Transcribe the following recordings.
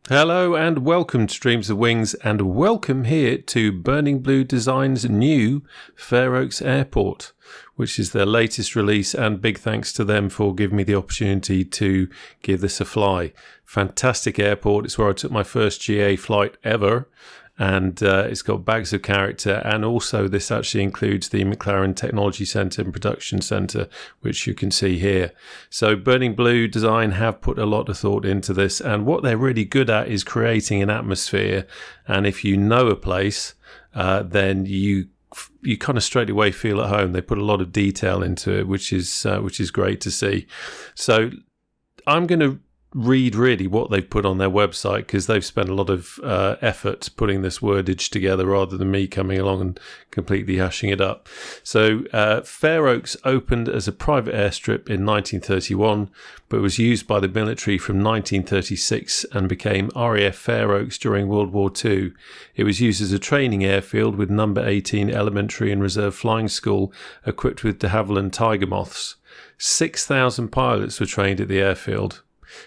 Hello and welcome to Dreams of Wings, and welcome here to Burning Blue Design's new Fairoaks Airport, which is their latest release, and big thanks to them for giving me the opportunity to give this a fly. Fantastic airport. It's where I took my first GA flight ever, and it's got bags of character, and also this actually includes the McLaren Technology Centre and Production Centre, which you can see here. So Burning Blue Design have put a lot of thought into this, and what they're really good at is creating an atmosphere, and if you know a place, then you kind of straight away feel at home. They put a lot of detail into it, which is great to see. So I'm going to read really what they've put on their website, because they've spent a lot of effort putting this wordage together rather than me coming along and completely hashing it up. So Fairoaks opened as a private airstrip in 1931, but was used by the military from 1936 and became RAF Fairoaks during World War II. It was used as a training airfield with number 18 Elementary and Reserve Flying School equipped with de Havilland Tiger Moths. 6,000 pilots were trained at the airfield.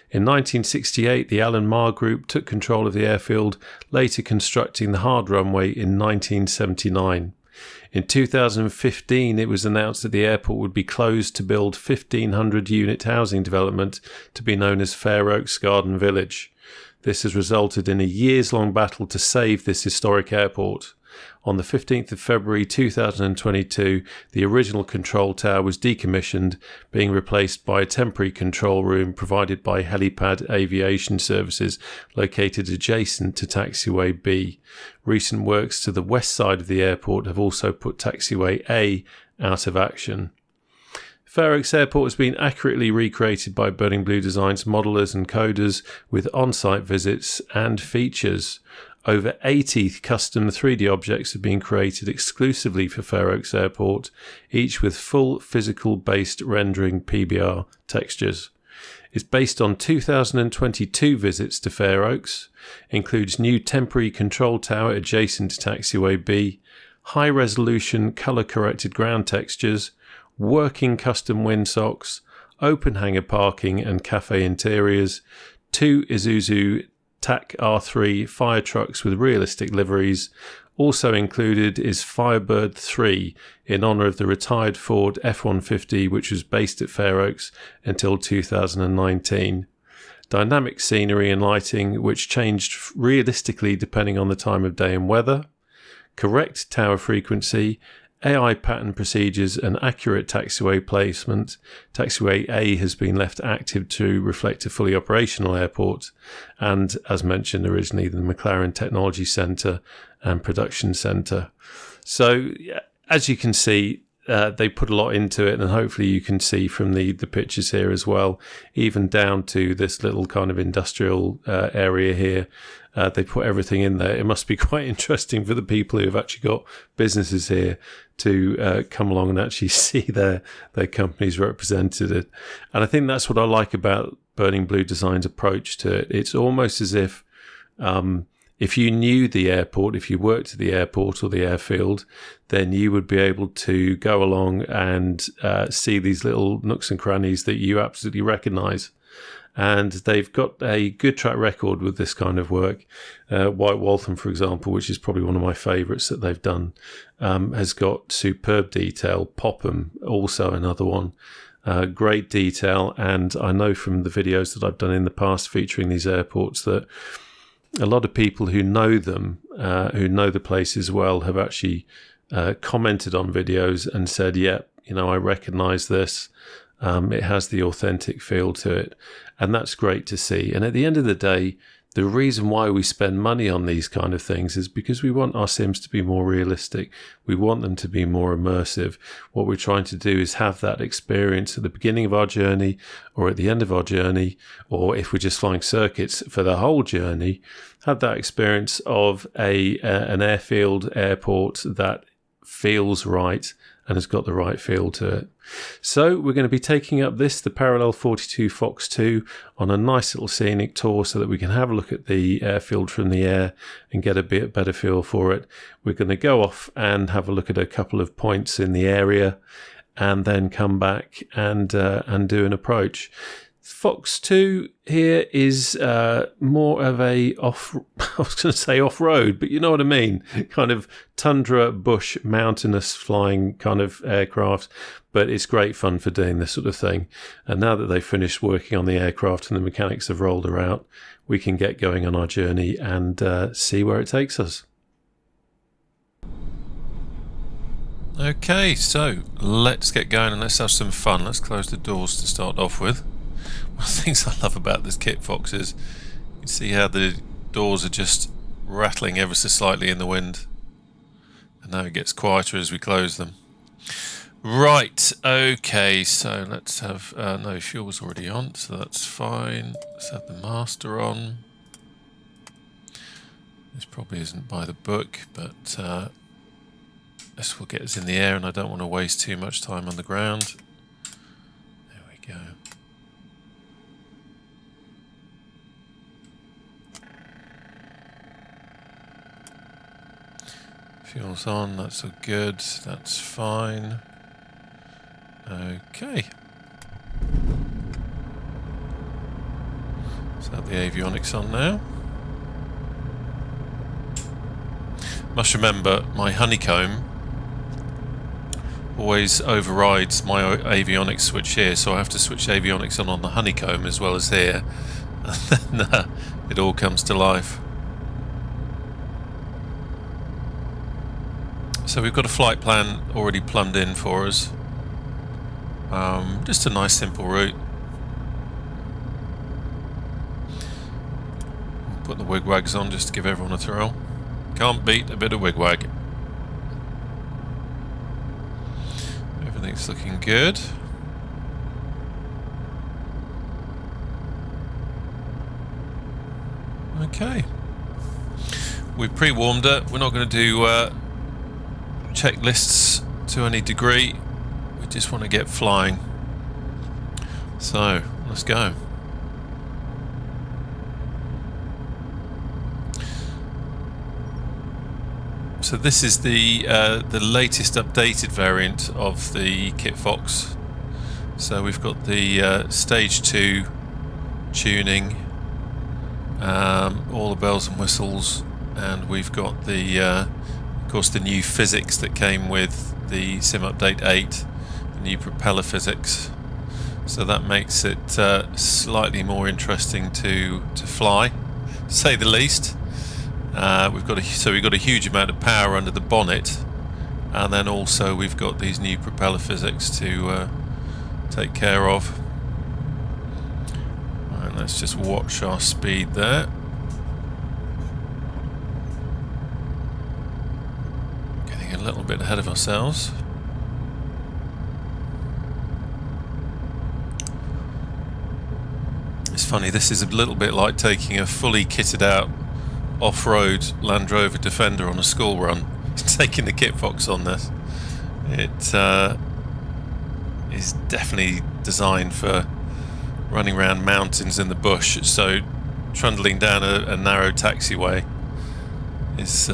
In 1968, the Alan Marr Group took control of the airfield, later constructing the hard runway in 1979. In 2015, it was announced that the airport would be closed to build 1,500-unit housing development to be known as Fairoaks Garden Village. This has resulted in a years-long battle to save this historic airport. On the 15th of February 2022, the original control tower was decommissioned, being replaced by a temporary control room provided by Helipad Aviation Services, located adjacent to Taxiway B. Recent works to the west side of the airport have also put Taxiway A out of action. Fairoaks Airport has been accurately recreated by Burning Blue Design's modelers and coders with on-site visits and features. Over 80 custom 3D objects have been created exclusively for Fairoaks Airport, each with full physical-based rendering PBR textures. It's based on 2022 visits to Fairoaks, includes new temporary control tower adjacent to Taxiway B, high-resolution colour-corrected ground textures, working custom windsocks, open hangar parking and cafe interiors, 2 Isuzu TAC R3 fire trucks with realistic liveries. Also included is Firebird 3 in honour of the retired Ford F-150, which was based at Fairoaks until 2019. Dynamic scenery and lighting, which changed realistically depending on the time of day and weather. Correct tower frequency, AI pattern procedures and accurate taxiway placement. Taxiway A has been left active to reflect a fully operational airport, and as mentioned originally, the McLaren Technology Centre and Production Centre. So as you can see, they put a lot into it, and hopefully you can see from the pictures here as well, even down to this little kind of industrial area here. They put everything in there. It must be quite interesting for the people who have actually got businesses here to come along and actually see their companies represented. And I think that's what I like about Burning Blue Design's approach to it. It's almost as if you knew the airport, if you worked at the airport or the airfield, then you would be able to go along and see these little nooks and crannies that you absolutely recognise. And they've got a good track record with this kind of work. White Waltham, for example, which is probably one of my favourites that they've done, has got superb detail. Popham, also another one. Great detail, and I know from the videos that I've done in the past featuring these airports that a lot of people who know them, who know the places well, have actually commented on videos and said, yeah, I recognise this. It has the authentic feel to it, and that's great to see. And at the end of the day, the reason why we spend money on these kind of things is because we want our sims to be more realistic. We want them to be more immersive. What we're trying to do is have that experience at the beginning of our journey or at the end of our journey, or if we're just flying circuits for the whole journey, have that experience of an airfield, airport that feels right and has got the right feel to it. So we're going to be taking up the Parallel 42 Fox2 on a nice little scenic tour so that we can have a look at the airfield from the air and get a bit better feel for it. We're going to go off and have a look at a couple of points in the area and then come back and do an approach. Fox2 here is more of a I was going to say off-road, but you know what I mean, kind of tundra, bush, mountainous flying kind of aircraft, but it's great fun for doing this sort of thing. And now that they've finished working on the aircraft and the mechanics have rolled her out, we can get going on our journey and see where it takes us. Okay, so let's get going and let's have some fun. Let's close the doors to start off with. One of the things I love about this Kit Fox is you can see how the doors are just rattling ever so slightly in the wind. And now it gets quieter as we close them. Right, okay, so let's have, no, fuel's already on, so that's fine. Let's have the master on. This probably isn't by the book, but this will get us in the air and I don't want to waste too much time on the ground. There we go. Fuel's on, that's all good, that's fine. Okay. Let's have the avionics on now. Must remember, my honeycomb always overrides my avionics switch here, so I have to switch avionics on the honeycomb as well as here, and then it all comes to life. So we've got a flight plan already plumbed in for us. Just a nice simple route. We'll put the wigwags on just to give everyone a thrill. Can't beat a bit of wigwag. Everything's looking good. Okay. We've pre-warmed it. We're not going to do checklists to any degree. We just want to get flying. So, let's go. So this is the latest updated variant of the Kit Fox. So we've got the stage 2 tuning, all the bells and whistles, and we've got the of course the new physics that came with the Sim Update 8, the new propeller physics. So that makes it slightly more interesting to fly, to say the least. We've got a huge amount of power under the bonnet, and then also we've got these new propeller physics to take care of. Right, let's just watch our speed there. Getting a little bit ahead of ourselves. It's funny, this is a little bit like taking a fully kitted out off-road Land Rover Defender on a school run. Taking the Kit Fox on this. It is definitely designed for running around mountains in the bush, so trundling down a narrow taxiway is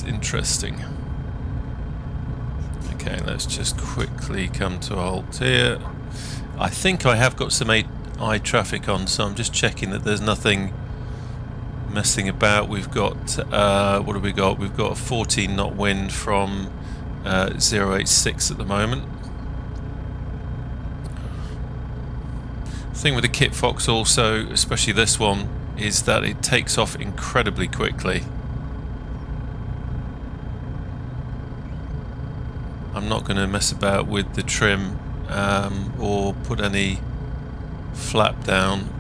interesting. Okay, let's just quickly come to a halt here. I think I have got some eye traffic on, so I'm just checking that there's nothing messing about. We've got what have we got? We've got a 14 knot wind from 086 at the moment. The thing with the Kit Fox also, especially this one, is that it takes off incredibly quickly. I'm not going to mess about with the trim or put any flap down,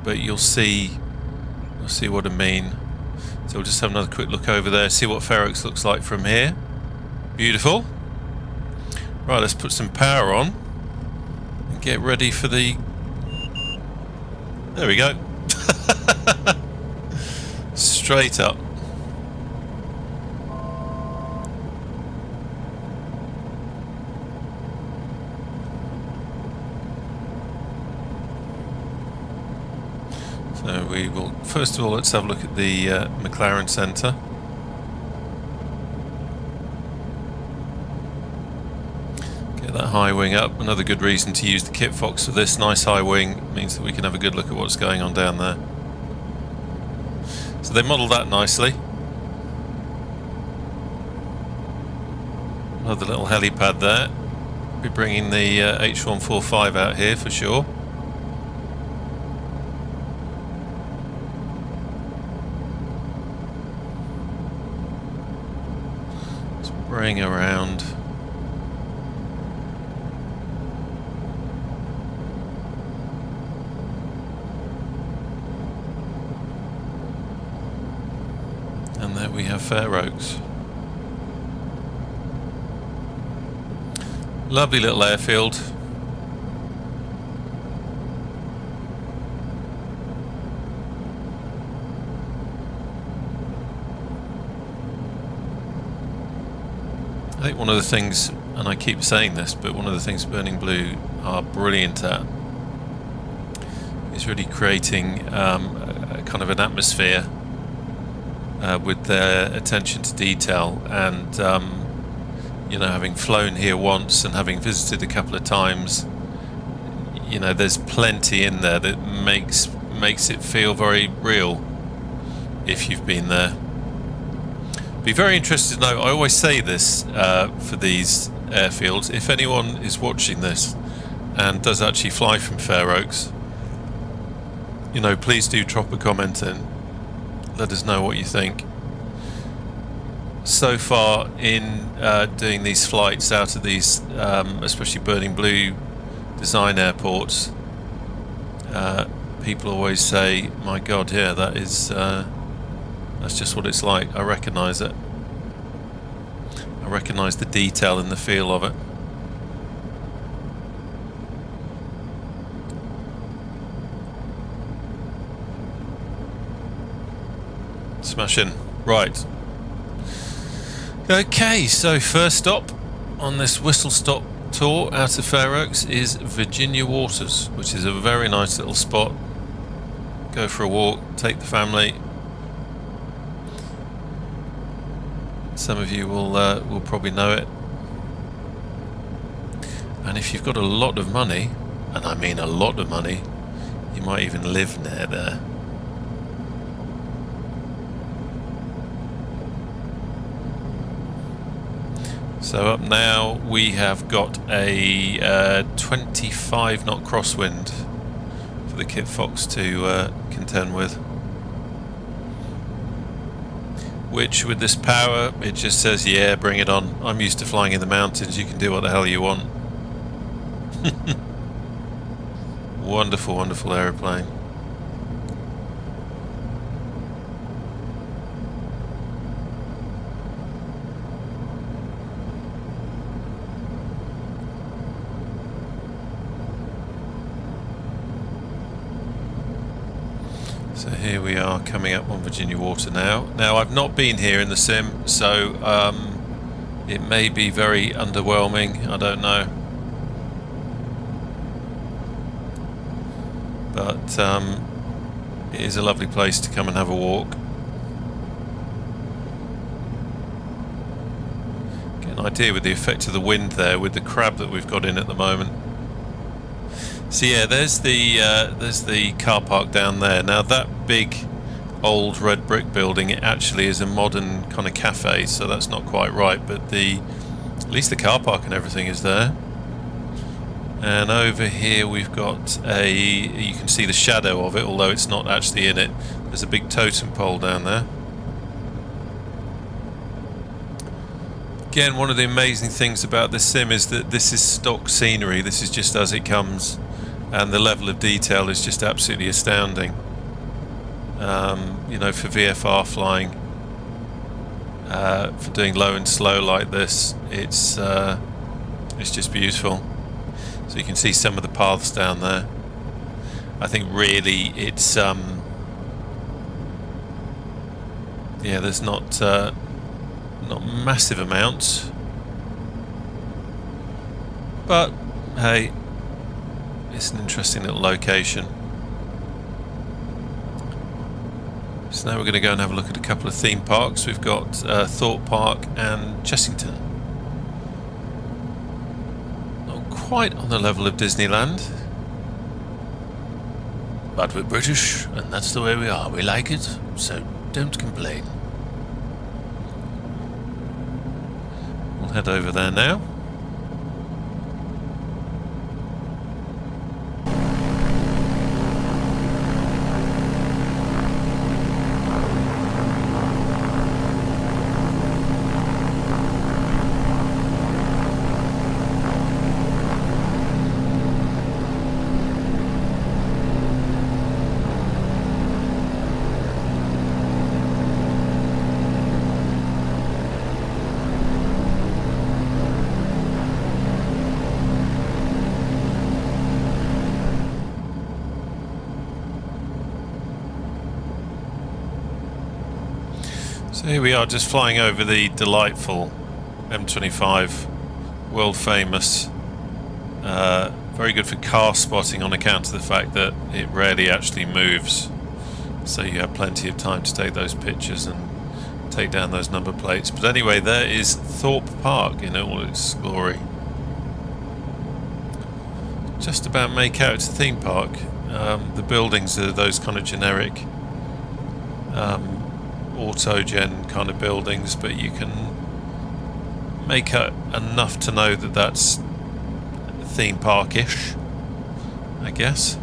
but you'll see what I mean. So we'll just have another quick look over there, see what Fairoaks looks like from here. Beautiful. Right, let's put some power on and get ready for the... There we go. Straight up. So we will, first of all, let's have a look at the McLaren Centre. Get Get that high wing up. Another good reason to use the Kit Fox for this. Nice high wing means that we can have a good look at what's going on down there. So they modelled that nicely. Another little helipad there. Be bringing the H145 out here for sure. Let's bring around. And there we have Fairoaks. Lovely little airfield. I think one of the things, and I keep saying this, but one of the things Burning Blue are brilliant at is really creating a kind of an atmosphere with their attention to detail. And you know, having flown here once and having visited a couple of times, you know, there's plenty in there that makes it feel very real if you've been there. Be very interested to know, I always say this for these airfields, if anyone is watching this and does actually fly from Fairoaks, you know, please do drop a comment in. Let us know what you think. So far in doing these flights out of these, especially Burning Blue design airports, people always say, "My God, yeah, that is that's just what it's like." I recognise it. I recognise the detail and the feel of it. Smashing. Right. Okay, so first stop on this whistle stop tour out of Fairoaks is Virginia Waters, which is a very nice little spot. Go for a walk, take the family. Some of you will probably know it. And if you've got a lot of money, and I mean a lot of money, you might even live near there. So up now we have got a 25 knot crosswind for the Kit Fox to contend with. Which with this power, it just says, yeah, bring it on. I'm used to flying in the mountains, you can do what the hell you want. Wonderful, wonderful aeroplane. So here we are coming up on Virginia Water now. Now I've not been here in the sim, so it may be very underwhelming, I don't know. But it is a lovely place to come and have a walk. Get an idea with the effect of the wind there with the crab that we've got in at the moment. So yeah, there's the car park down there. Now that big old red brick building, it actually is a modern kind of cafe, so that's not quite right, but at least the car park and everything is there. And over here we've got you can see the shadow of it, although it's not actually in it. There's a big totem pole down there. Again, one of the amazing things about this sim is that this is stock scenery. This is just as it comes. And the level of detail is just absolutely astounding. You know, for VFR flying, for doing low and slow like this, it's just beautiful. So you can see some of the paths down there. I think really it's yeah, there's not massive amounts, but hey, it's an interesting little location. So now we're going to go and have a look at a couple of theme parks. We've got Thorpe Park and Chessington. quite on the level of Disneyland. But we're British, and that's the way we are. We like it, so don't complain. We'll head over there now. So here we are, just flying over the delightful M25, world famous, very good for car spotting on account of the fact that it rarely actually moves, so you have plenty of time to take those pictures and take down those number plates. But anyway, there is Thorpe Park in all its glory. Just about make out it's a theme park. The buildings are those kind of generic autogen kind of buildings, but you can make out enough to know that that's theme park-ish, I guess.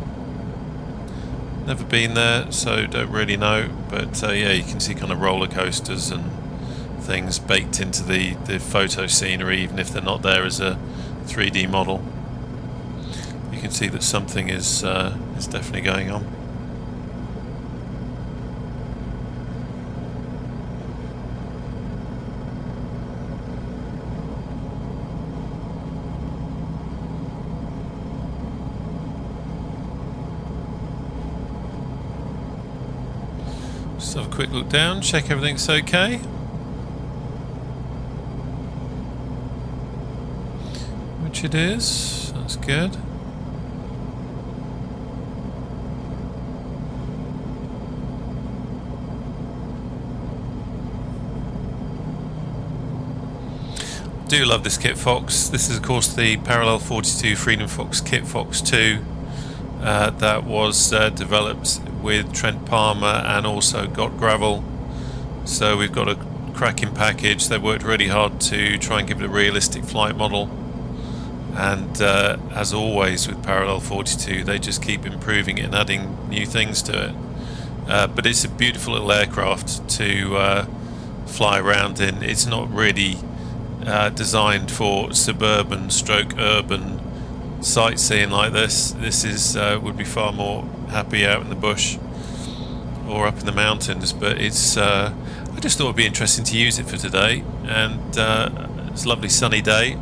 Never been there, so don't really know, but yeah, you can see kind of roller coasters and things baked into the photo scenery, even if they're not there as a 3D model. You can see that something is definitely going on. Just have a quick look down, check everything's okay. Which it is, that's good. Do love this kit Fox. This is of course the Parallel 42 Freedom Fox kit Fox2 that was developed with Trent Palmer and also Got Gravel. So we've got a cracking package. They worked really hard to try and give it a realistic flight model, and as always with Parallel 42 they just keep improving it and adding new things to it. But it's a beautiful little aircraft to fly around in. It's not really designed for suburban stroke urban sightseeing like this. This is would be far more happy out in the bush or up in the mountains, but it's I just thought it'd be interesting to use it for today, and it's a lovely sunny day.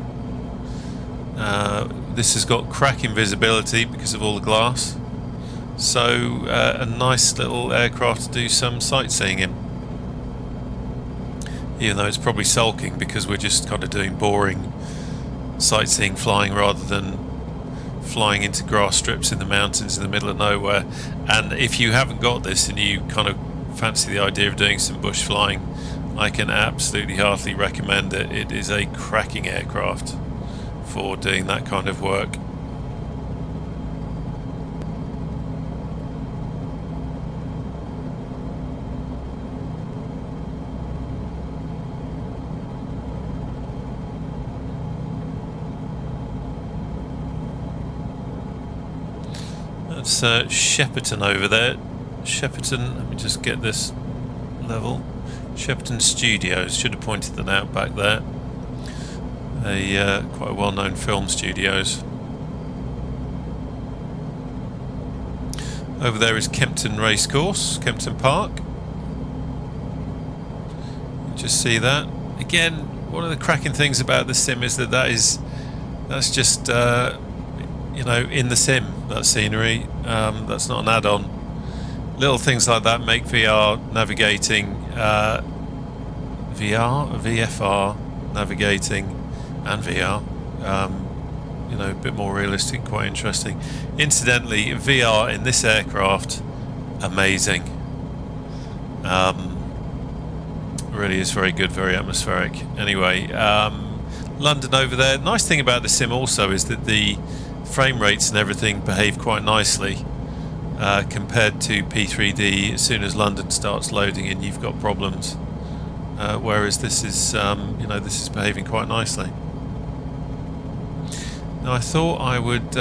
This has got cracking visibility because of all the glass, so a nice little aircraft to do some sightseeing in, even though it's probably sulking because we're just kind of doing boring sightseeing flying rather than flying into grass strips in the mountains in the middle of nowhere. And if you haven't got this and you kind of fancy the idea of doing some bush flying, I can absolutely heartily recommend it. It is a cracking aircraft for doing that kind of work. That's Shepperton over there. Shepperton, let me just get this level. Shepperton Studios, should have pointed that out back there. Quite a well-known film studios. Over there is Kempton Racecourse, Kempton Park. Just see that. Again, one of the cracking things about the sim is that's just you know, in the sim, that scenery. That's not an add-on. Little things like that make VR navigating, VFR navigating and VR, you know, a bit more realistic, quite interesting. Incidentally, VR in this aircraft, amazing. Really is very good, very atmospheric. Anyway, London over there. Nice thing about the sim also is that the frame rates and everything behave quite nicely compared to P3D. As soon as London starts loading in, you've got problems. Whereas this is, this is behaving quite nicely. Now I thought I would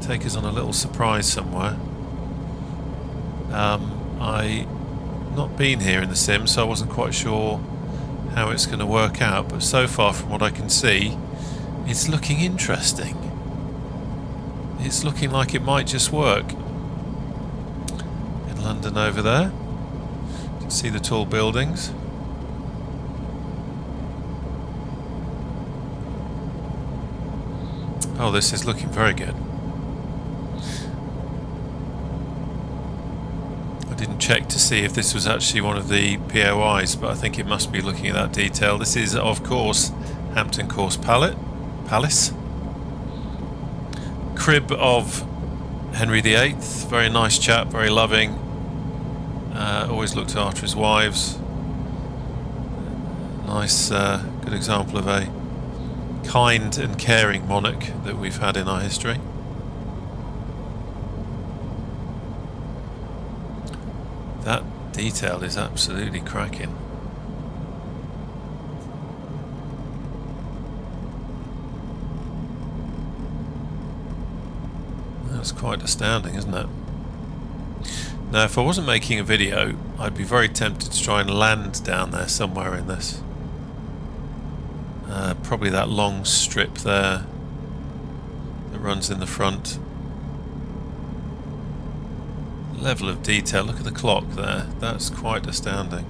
take us on a little surprise somewhere. I not been here in the sim, so I wasn't quite sure how it's going to work out, but so far from what I can see, it's looking interesting. It's looking like it might just work. In London over there, you can see the tall buildings. Oh, this is looking very good. I didn't check to see if this was actually one of the POIs, but I think it must be looking at that detail. This is, of course, Hampton Court Palace. Crib of Henry VIII. Very nice chap, very loving. Always looked after his wives. Nice, good example of a kind and caring monarch that we've had in our history. That detail is absolutely cracking. That's quite astounding, isn't it? Now, if I wasn't making a video, I'd be very tempted to try and land down there somewhere in this. Probably that long strip there that runs in the front. Level of detail, look at the clock there, that's quite astounding.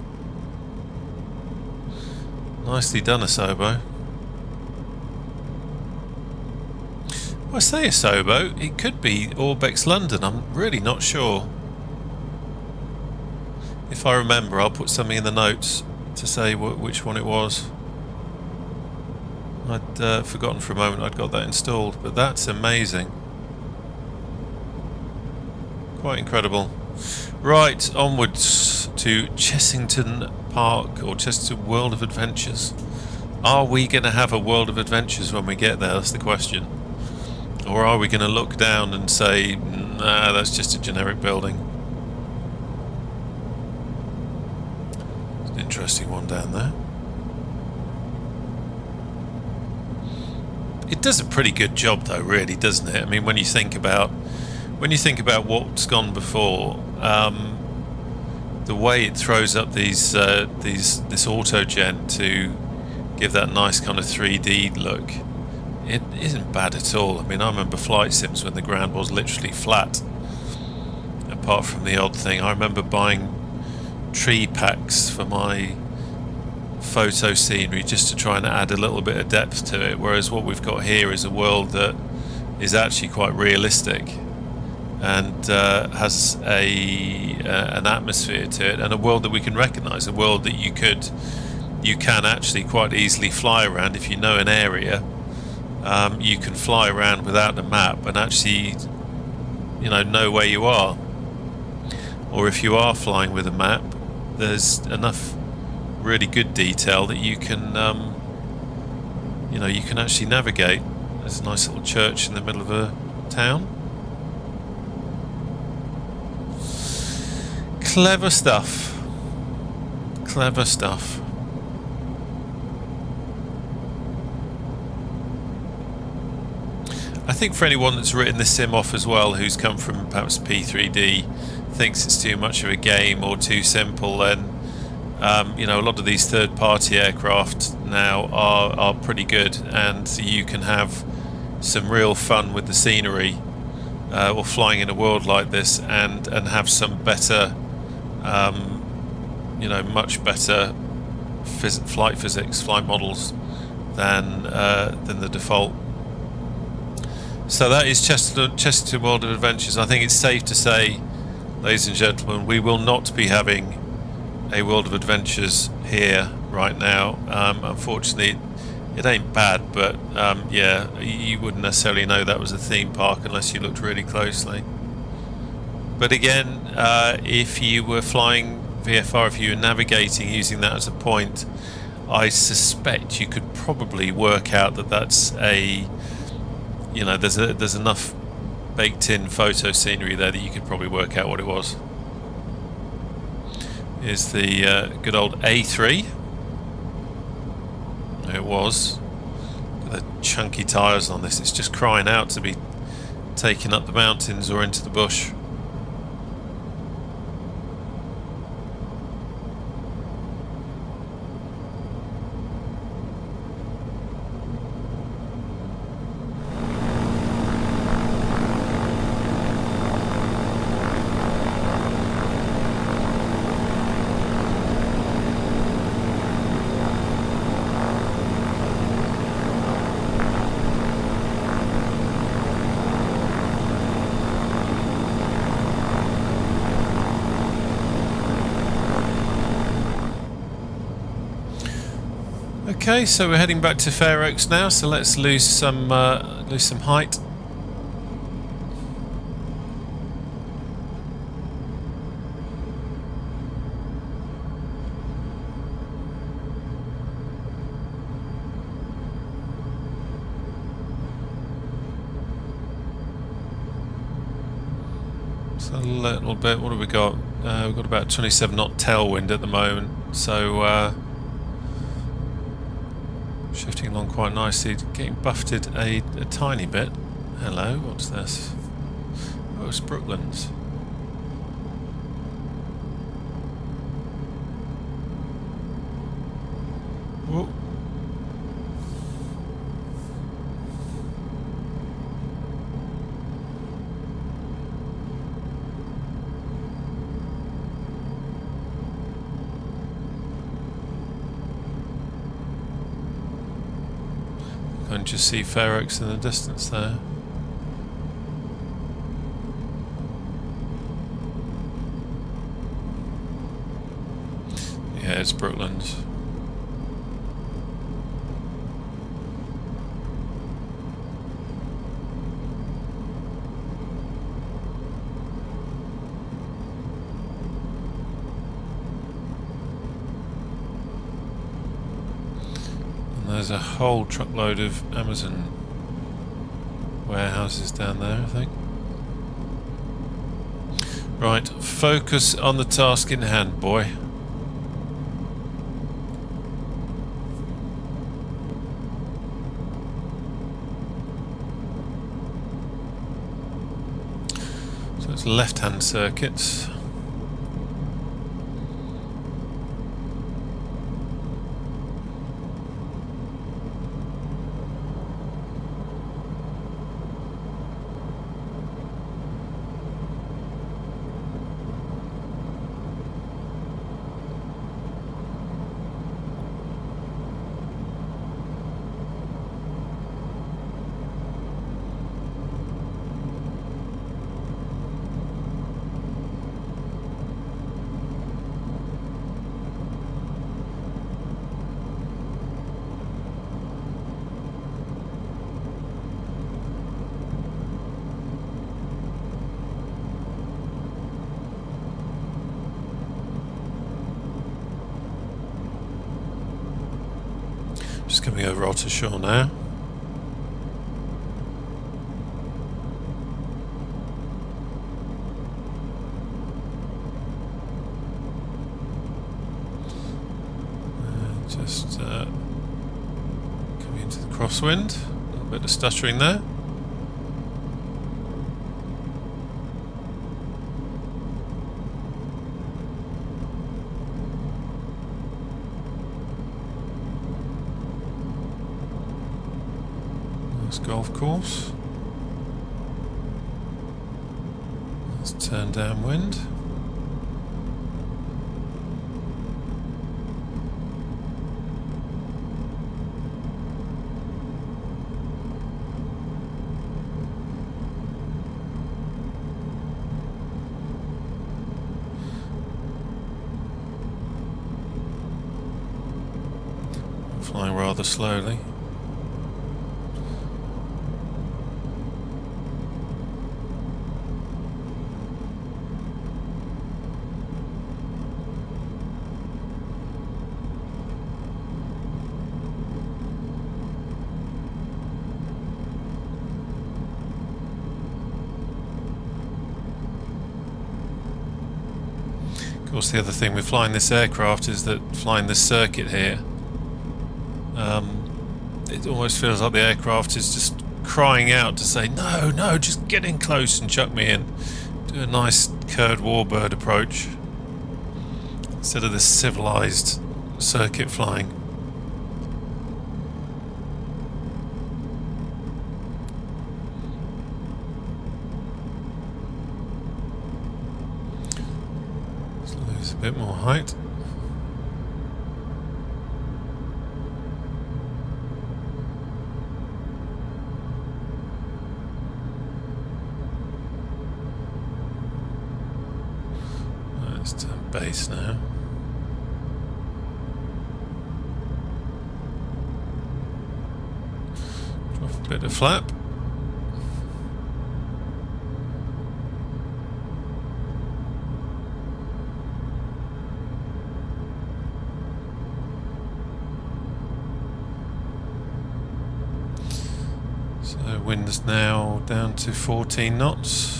Nicely done, Asobo. Well, I say Asobo, it could be Orbex London, I'm really not sure. If I remember, I'll put something in the notes to say which one it was. I'd forgotten for a moment I'd got that installed, but that's amazing. Quite incredible. Right, onwards to Chessington Park, or Chessington World of Adventures. Are we going to have a World of Adventures when we get there? That's the question. Or are we going to look down and say, nah, that's just a generic building? It's an interesting one down there. It does a pretty good job though, really, doesn't it? I mean, when you think about what's gone before, the way it throws up this auto-gen to give that nice kind of 3D look, it isn't bad at all. I mean, I remember flight sims when the ground was literally flat, apart from the odd thing. I remember buying tree packs for my photo scenery just to try and add a little bit of depth to it, whereas what we've got here is a world that is actually quite realistic and has an atmosphere to it, and a world that we can recognise, a world that you can actually quite easily fly around. If you know an area, you can fly around without a map and actually know where you are. Or if you are flying with a map, there's enough really good detail that you can you can actually navigate. There's a nice little church in the middle of a town. Clever stuff. Clever stuff. I think for anyone that's written this sim off as well, who's come from perhaps P3D, thinks it's too much of a game or too simple, then a lot of these third-party aircraft now are pretty good, and you can have some real fun with the scenery or flying in a world like this, and have some better, much better flight physics, flight models than the default. So that is Chessington World of Adventures. I think it's safe to say, ladies and gentlemen, we will not be having a World of Adventures here right now. Unfortunately, it ain't bad, but yeah, you wouldn't necessarily know that was a theme park unless you looked really closely. But again, if you were flying VFR, if you were navigating using that as a point, I suspect you could probably work out that that's a, you know, there's enough baked in photo scenery there that you could probably work out what it was. Here's the good old A3. It was. The chunky tyres on this, it's just crying out to be taken up the mountains or into the bush. Okay, so we're heading back to Fairoaks now, so let's lose some height. So a little bit, what have we got? We've got about 27 knot tailwind at the moment, so shifting along quite nicely, getting buffeted a tiny bit. Hello, what's this? Oh, it's Brooklands. Whoa. You can just see Fairoaks in the distance there. Yeah, it's Brooklands. There's a whole truckload of Amazon warehouses down there, I think. Right, focus on the task in hand, boy. So it's left-hand circuits. Just coming over Ottershaw now. Just coming into the crosswind. A little bit of stuttering there. Golf course. Let's turn downwind. Flying rather slowly. course, the other thing with flying this aircraft is that flying this circuit here, it almost feels like the aircraft is just crying out to say, no, no, just get in close and chuck me in. Do a nice curved warbird approach instead of this civilized circuit flying. Let's lose a bit more height. Let's turn base now. Drop a bit of flap. So wind's now down to 14 knots.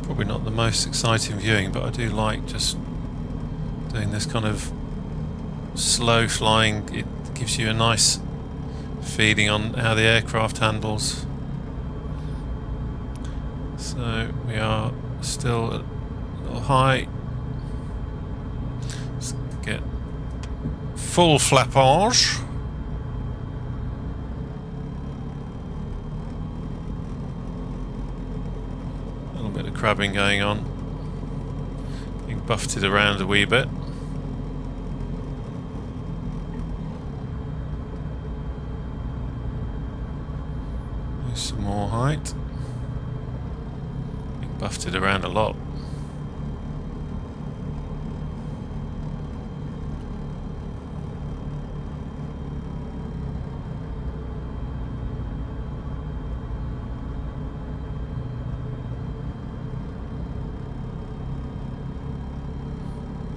Probably not the most exciting viewing, but I do like just doing this kind of slow flying. It gives you a nice feeling on how the aircraft handles. So we are still a little high. Let's get full flappage. Bit of crabbing going on, being buffeted around a wee bit. There's some more height, being buffeted around a lot.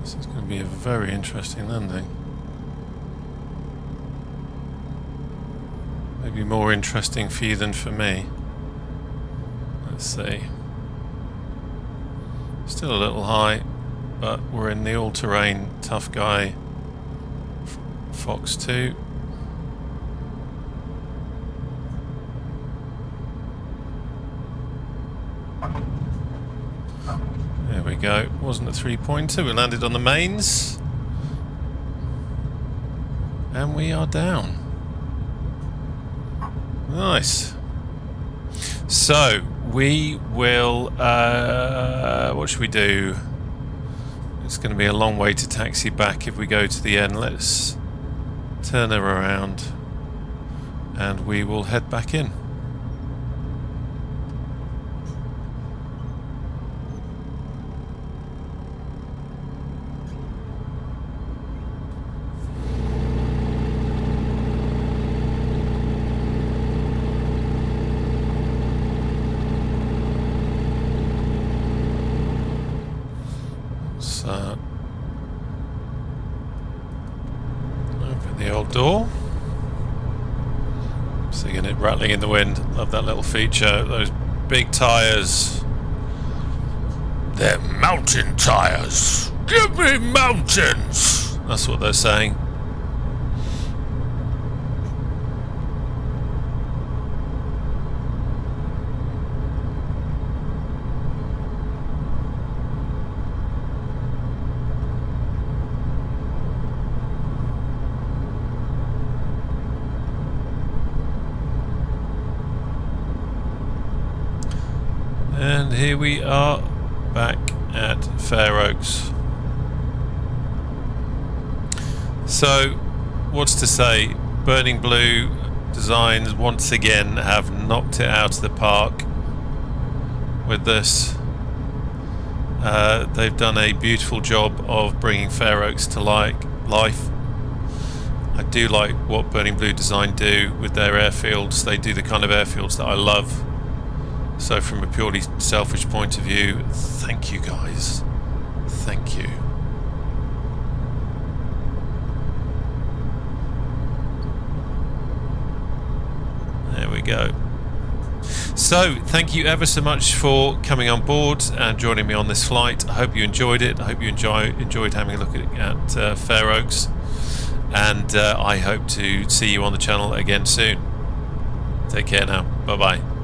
This is going to be a very interesting landing. Maybe more interesting for you than for me. Let's see. Still a little high, but we're in the all-terrain tough guy Fox2. There we go. Wasn't a three-pointer. We landed on the mains. And we are down. Nice. So, we will... what should we do? It's going to be a long way to taxi back if we go to the end. Let's turn her around. And we will head back in. Open the old door. Seeing it rattling in the wind. Love that little feature. Those big tyres. They're mountain tyres. Give me mountains. That's what they're saying. And here we are back at Fairoaks. So, what's to say? Burning Blue Designs once again have knocked it out of the park with this. They've done a beautiful job of bringing Fairoaks to life. I do like what Burning Blue Design do with their airfields. They do the kind of airfields that I love. So from a purely selfish point of view, thank you guys. Thank you. There we go. So thank you ever so much for coming on board and joining me on this flight. I hope you enjoyed it. I hope you enjoyed having a look at Fairoaks, and I hope to see you on the channel again soon. Take care now. Bye bye.